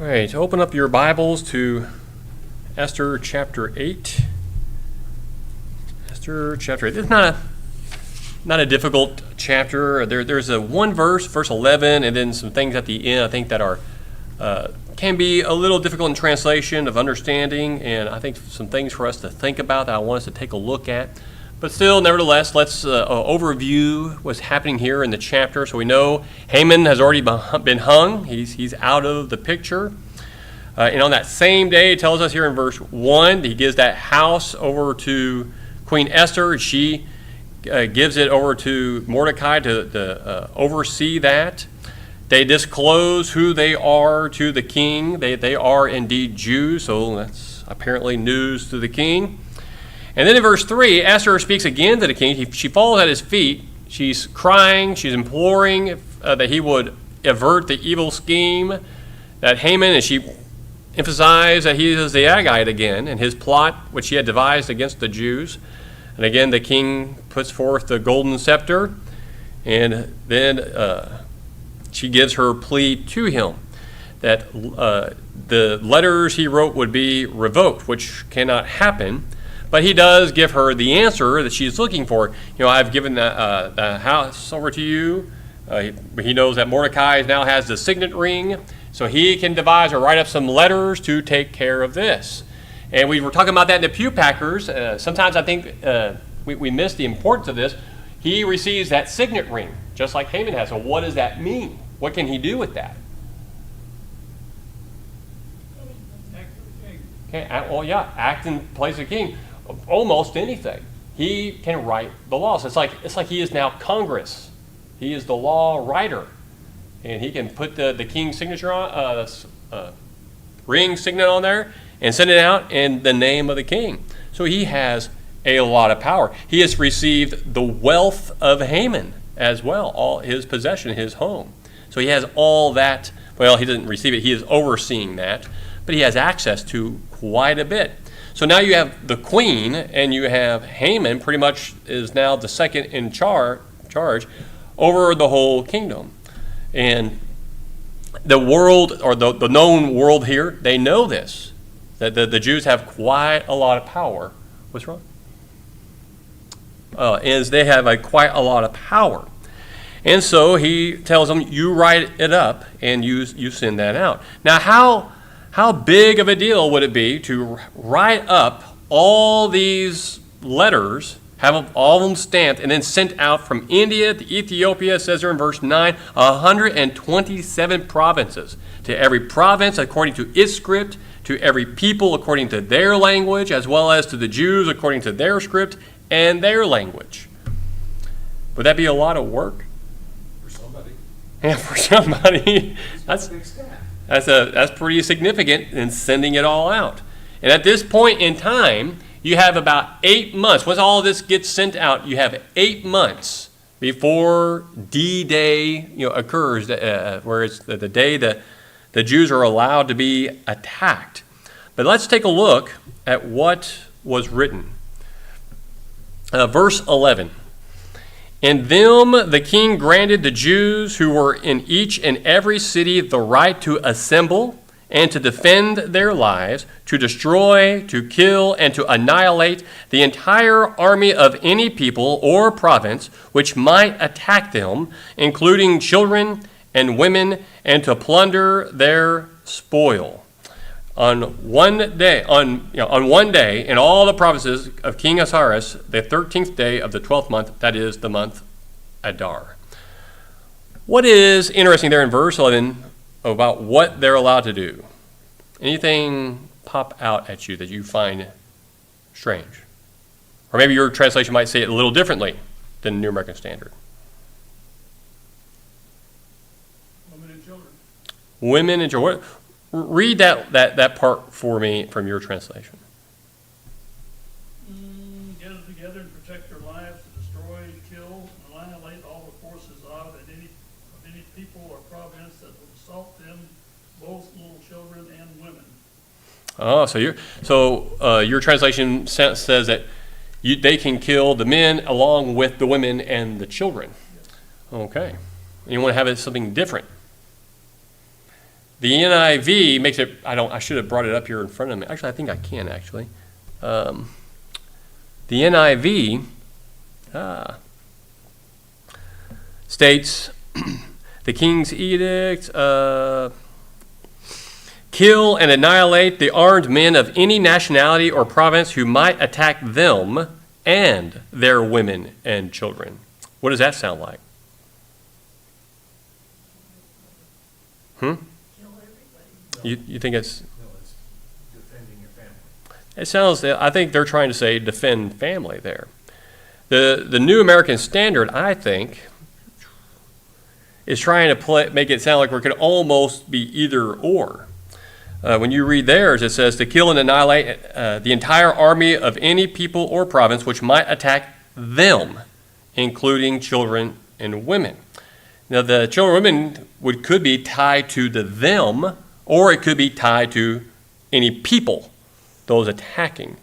All right, open up your Bibles to Esther chapter 8. Esther chapter 8. It's not a difficult chapter. There's a one verse, verse 11, and then some things at the end I think that are can be a little difficult in translation of understanding, and I think some things for us to think about that I want us to take a look at. But still, nevertheless, let's overview what's happening here in the chapter. So we know Haman has already been hung. He's out of the picture. And on that same day, it tells us here in verse 1, he gives that house over to Queen Esther. She gives it over to Mordecai to oversee that. They disclose who they are to the king. They are indeed Jews, so that's apparently news to the king. And then in verse 3, Esther speaks again to the king. She falls at his feet. She's crying. She's imploring that he would avert the evil scheme that Haman, and she emphasized that he is the Agagite again, and his plot, which he had devised against the Jews. And again, the king puts forth the golden scepter, and then she gives her plea to him that the letters he wrote would be revoked, which cannot happen. But he does give her the answer that she's looking for. I've given the house over to you. He knows that Mordecai now has the signet ring, so he can devise or write up some letters to take care of this. And we were talking about that in the Pew Packers. Sometimes I think we miss the importance of this. He receives that signet ring, just like Haman has. So what does that mean? What can he do with that? Okay, act in place of the king. Almost anything. He can write the laws. It's like he is now Congress. He is the law writer, and he can put the king's signature on, ring signet on there, and send it out in the name of the king. So he has a lot of power. He has received the wealth of Haman as well, all his possession, his home. So he has all that. Well, he didn't receive it. He is overseeing that, but he has access to quite a bit. So now you have the queen, and you have Haman, pretty much is now the second in charge over the whole kingdom. And the world, or the known world here, they know this, that the Jews have quite a lot of power. What's wrong? Is they have quite a lot of power. And so he tells them, you write it up, and you send that out. Now, how big of a deal would it be to write up all these letters, have all of them stamped, and then sent out from India to Ethiopia, it says there in verse 9, 127 provinces, to every province according to its script, to every people according to their language, as well as to the Jews according to their script and their language. Would that be a lot of work? For somebody. Yeah, for somebody. That's pretty significant in sending it all out. And at this point in time, you have about 8 months. Once all of this gets sent out, you have 8 months before D-Day occurs, where it's the day that the Jews are allowed to be attacked. But let's take a look at what was written. Verse 11. In them the king granted the Jews who were in each and every city the right to assemble and to defend their lives, to destroy, to kill, and to annihilate the entire army of any people or province which might attack them, including children and women, and to plunder their spoil. On one day, in all the provinces of King Ahasuerus, the 13th day of the 12th month, that is the month Adar. What is interesting there in verse 11 about what they're allowed to do? Anything pop out at you that you find strange? Or maybe your translation might say it a little differently than the New American Standard. Women and children. Women and children. Read that part for me from your translation. Gather together and protect their lives, to destroy, kill, and annihilate all the forces of any people or province that would assault them, both little children and women. Oh, so your translation says that they can kill the men along with the women and the children. Yes. Okay. You want to have it something different. The NIV makes it, I should have brought it up here in front of me. Actually, I think I can, actually. The NIV states, the king's edict, kill and annihilate the armed men of any nationality or province who might attack them and their women and children. What does that sound like? You think it's... No, it's defending your family. It sounds, I think they're trying to say defend family there. The New American Standard, I think, is trying to make it sound like we could almost be either or. When you read theirs, it says to kill and annihilate the entire army of any people or province which might attack them, including children and women. Now, the children and women could be tied to the them, or it could be tied to any people, those attacking.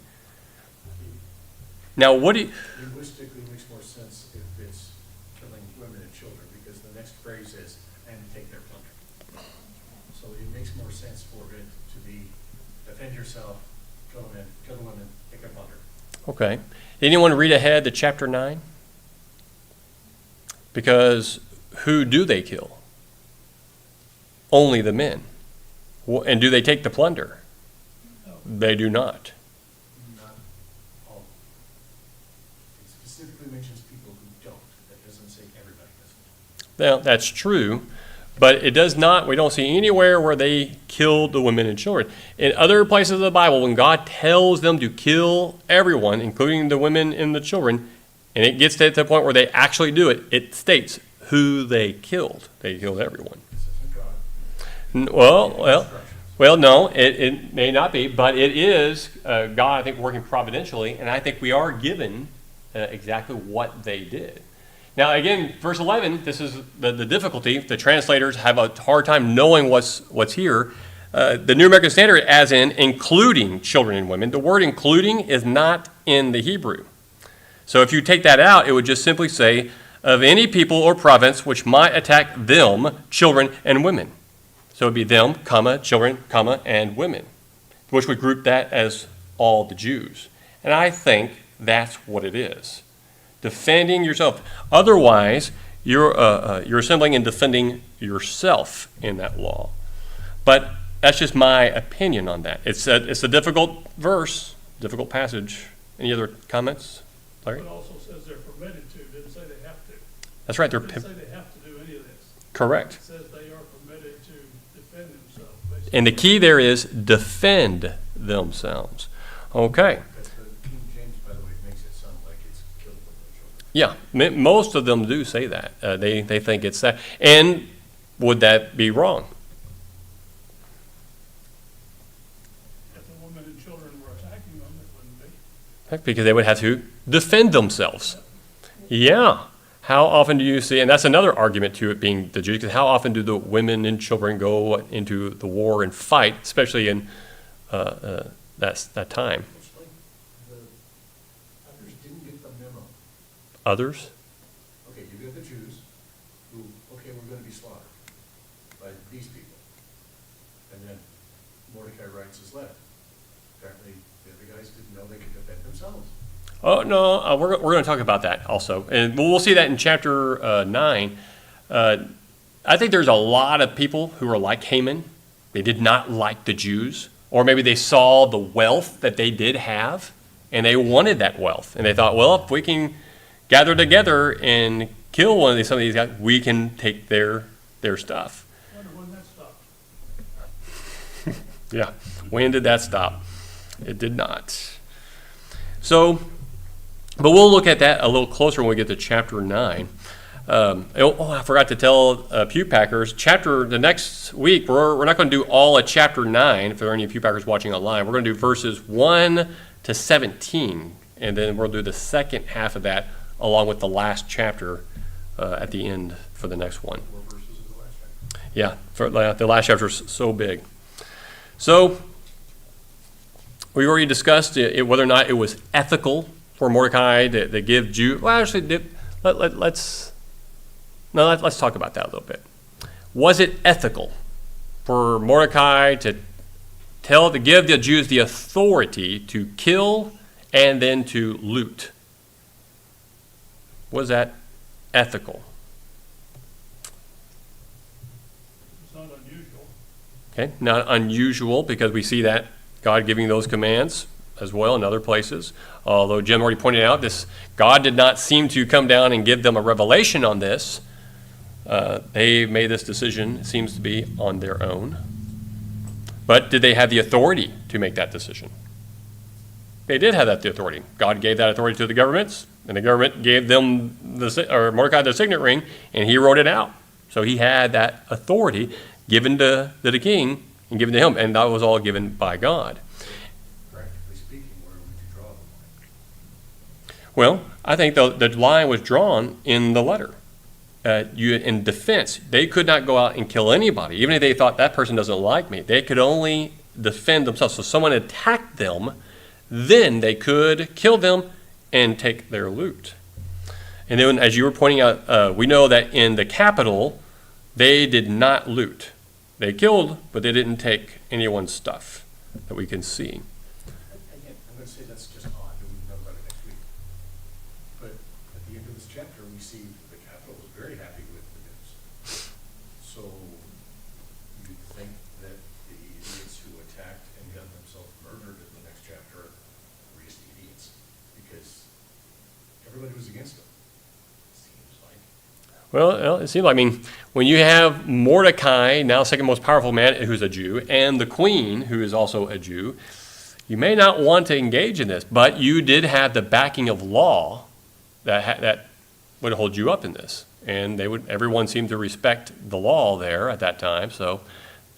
Now, what do you... Linguistically, it makes more sense if it's killing women and children, because the next phrase is, and take their plunder. So it makes more sense for it to be, defend yourself, kill the women, take their plunder. Okay. Anyone read ahead to chapter 9? Because who do they kill? Only the men. And do they take the plunder? No. They do not. Not all. It specifically mentions people who don't. That doesn't say everybody doesn't. Now, that's true, but it does not, we don't see anywhere where they killed the women and children. In other places of the Bible, when God tells them to kill everyone, including the women and the children, and it gets to the point where they actually do it, it states who they killed. They killed everyone. This isn't God. Well, no, it may not be, but it is God, I think, working providentially, and I think we are given exactly what they did. Now, again, verse 11, this is the difficulty. The translators have a hard time knowing what's here. The New American Standard, as in including children and women, the word including is not in the Hebrew. So if you take that out, it would just simply say, of any people or province which might attack them, children and women. So it would be them, comma, children, comma, and women, which would group that as all the Jews. And I think that's what it is. Defending yourself. Otherwise, you're assembling and defending yourself in that law. But that's just my opinion on that. It's a difficult verse, difficult passage. Any other comments, Larry? It also says they're permitted to, didn't say they have to. That's right. It didn't say they have to do any of this. Correct. It says they are permitted to defend themselves, basically. And the key there is defend themselves. Okay. Because the King James, by the way, makes it sound like it's kill women and Yeah, children. most of them do say that. They think it's that. And would that be wrong? If the women and children were attacking them, it wouldn't be. Because they would have to defend themselves. Yeah. How often do you see, and that's another argument to it being the Jews, because how often do the women and children go into the war and fight, especially in that time? It's like the others didn't get the memo. Others? Okay, you get the Jews who, okay, we're going to be slaughtered by these people. And then Mordecai writes his letter. Apparently, the other guys didn't know they could defend themselves. Oh, no, we're going to talk about that also. And we'll see that in chapter 9. I think there's a lot of people who are like Haman. They did not like the Jews. Or maybe they saw the wealth that they did have, and they wanted that wealth. And they thought, well, if we can gather together and kill some of these guys, we can take their stuff. I wonder when that stopped. Yeah. When did that stop? It did not. So, but we'll look at that a little closer when we get to chapter 9. I forgot to tell Pew Packers, the next week, we're not going to do all of chapter 9, if there are any Pew Packers watching online. We're going to do verses 1 to 17, and then we'll do the second half of that along with the last chapter at the end for the next one. 4 verses of the last chapter. Yeah, the last chapter is so big. So, we already discussed whether or not it was ethical for Mordecai to give Jews. Well, actually, let's talk about that a little bit. Was it ethical for Mordecai to give the Jews the authority to kill and then to loot? Was that ethical? It's not unusual. Okay, not unusual, because we see that God giving those commands as well in other places. Although Jim already pointed out, God did not seem to come down and give them a revelation on this. They made this decision, it seems to be, on their own. But did they have the authority to make that decision? They did have that authority. God gave that authority to the governments, and the government gave them Mordecai the signet ring, and he wrote it out. So he had that authority given to the king and given to him, and that was all given by God. Practically speaking, where would you draw the line? Well, I think the line was drawn in the letter. In defense, they could not go out and kill anybody, even if they thought that person doesn't like me. They could only defend themselves. So someone attacked them, then they could kill them and take their loot. And then, as you were pointing out, we know that in the capital, they did not loot. They killed, but they didn't take anyone's stuff that we can see. Again, I'm going to say that's just odd, and we can know about it next week. But at the end of this chapter, we see the capital was very happy with the news. So you'd think that the idiots who attacked and got themselves murdered in the next chapter were just idiots, because everybody was against them, it seems like. Well, it seems like, when you have Mordecai, now second most powerful man, who's a Jew, and the queen, who is also a Jew, you may not want to engage in this, but you did have the backing of law that would hold you up in this. And everyone seemed to respect the law there at that time. So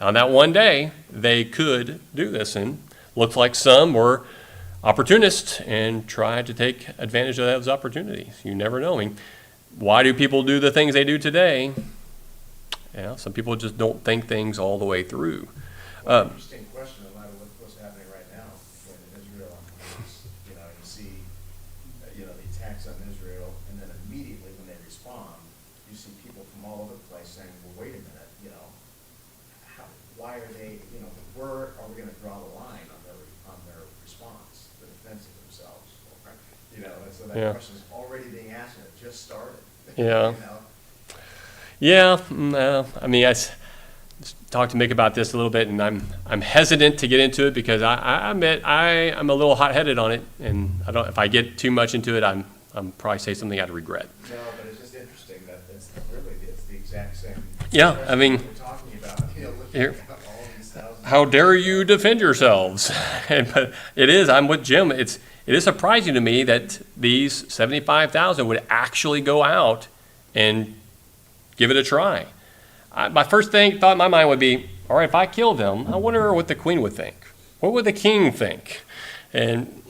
on that one day, they could do this. And looks like some were opportunists and tried to take advantage of those opportunities. You never know. Why do people do the things they do today? Some people just don't think things all the way through. Interesting question, no matter what's happening right now in Israel. You see, the attacks on Israel, and then immediately when they respond, you see people from all over the place saying, well, wait a minute, why are they, where are we going to draw the line on their response, the defense of themselves? And so that question is already being asked, and it just started. Yeah. Yeah, I talked to Mick about this a little bit, and I'm hesitant to get into it because I admit I'm a little hot-headed on it, and if I get too much into it, I'm probably say something I'd regret. No, but it's just interesting that it's the exact same. Yeah, we're talking about, here. looking at all these thousands. How dare you defend yourselves? But it is. I'm with Jim. It is surprising to me that these 75,000 would actually go out and give it a try. My first thought in my mind would be, all right, if I kill them, I wonder what the queen would think. What would the king think? And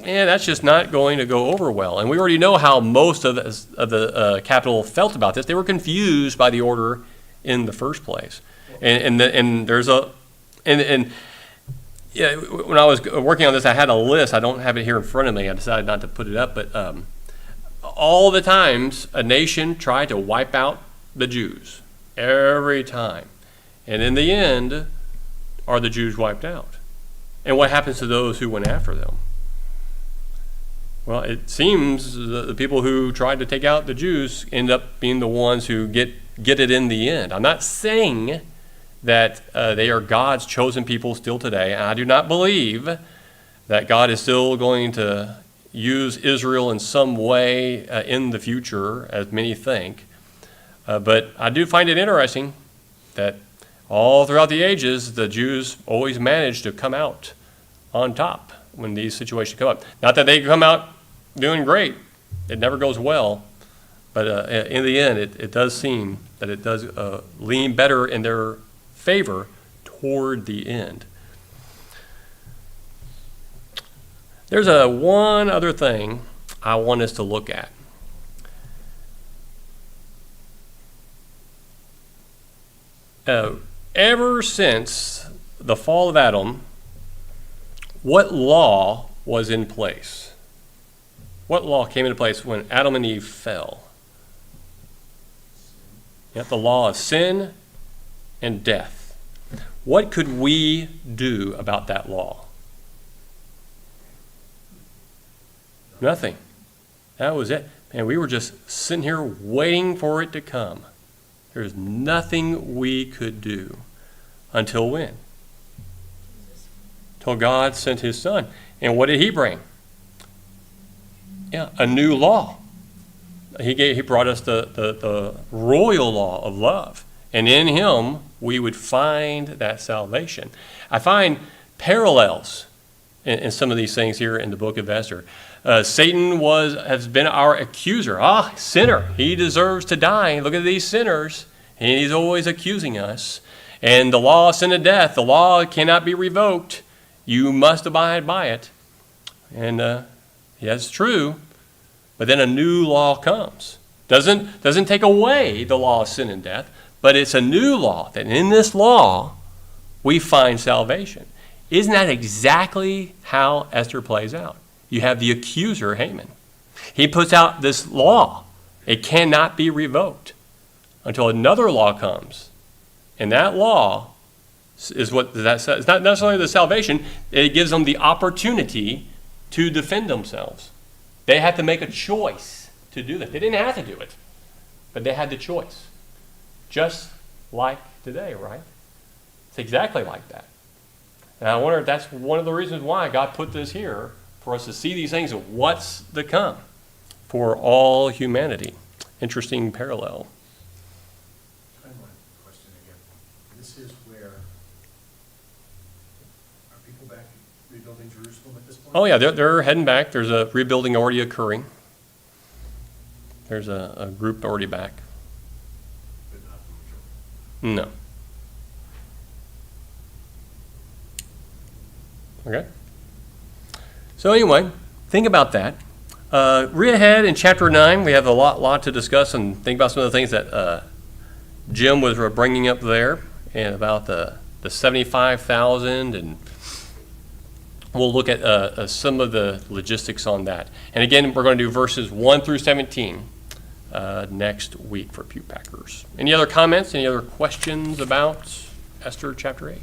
that's just not going to go over well. And we already know how most of the capital felt about this. They were confused by the order in the first place. When I was working on this, I had a list. I don't have it here in front of me. I decided not to put it up, but all the times a nation tried to wipe out the Jews, every time. And in the end, are the Jews wiped out? And what happens to those who went after them? Well, it seems the people who tried to take out the Jews end up being the ones who get it in the end. I'm not saying that they are God's chosen people still today. I do not believe that God is still going to use Israel in some way in the future, as many think. But I do find it interesting that all throughout the ages, the Jews always manage to come out on top when these situations come up. Not that they come out doing great. It never goes well. But in the end, it does seem that it does lean better in their favor toward the end. There's one other thing I want us to look at. Ever since the fall of Adam, what law was in place? What law came into place when Adam and Eve fell? Yep, the law of sin and death. What could we do about that law? Nothing. That was it. Man, we were just sitting here waiting for it to come. There's nothing we could do until when? Till God sent his son. And what did he bring? Yeah, a new law. He brought us the royal law of love. And in him, we would find that salvation. I find parallels in some of these things here in the book of Esther. Satan has been our accuser. Sinner, he deserves to die. Look at these sinners. And he's always accusing us. And the law of sin and death, the law cannot be revoked. You must abide by it. And that's true. But then a new law comes. Doesn't take away the law of sin and death, but it's a new law, that in this law we find salvation. Isn't that exactly how Esther plays out? You have the accuser, Haman. He puts out this law. It cannot be revoked until another law comes. And that law is what that says. It's not necessarily the salvation. It gives them the opportunity to defend themselves. They had to make a choice to do that. They didn't have to do it, but they had the choice. Just like today, right? It's exactly like that. And I wonder if that's one of the reasons why God put this here, for us to see these things of what's to come for all humanity. Interesting parallel. Timeline question again. This is where, are people back rebuilding Jerusalem at this point? Oh yeah, they're heading back. There's a rebuilding already occurring. There's a group already back. But not the majority. No. Okay. So anyway, think about that. Read ahead in chapter 9. We have a lot to discuss, and think about some of the things that Jim was bringing up there, and about the 75,000, and we'll look at some of the logistics on that. And again, we're going to do verses 1 through 17 next week for Pew Packers. Any other comments? Any other questions about Esther chapter 8?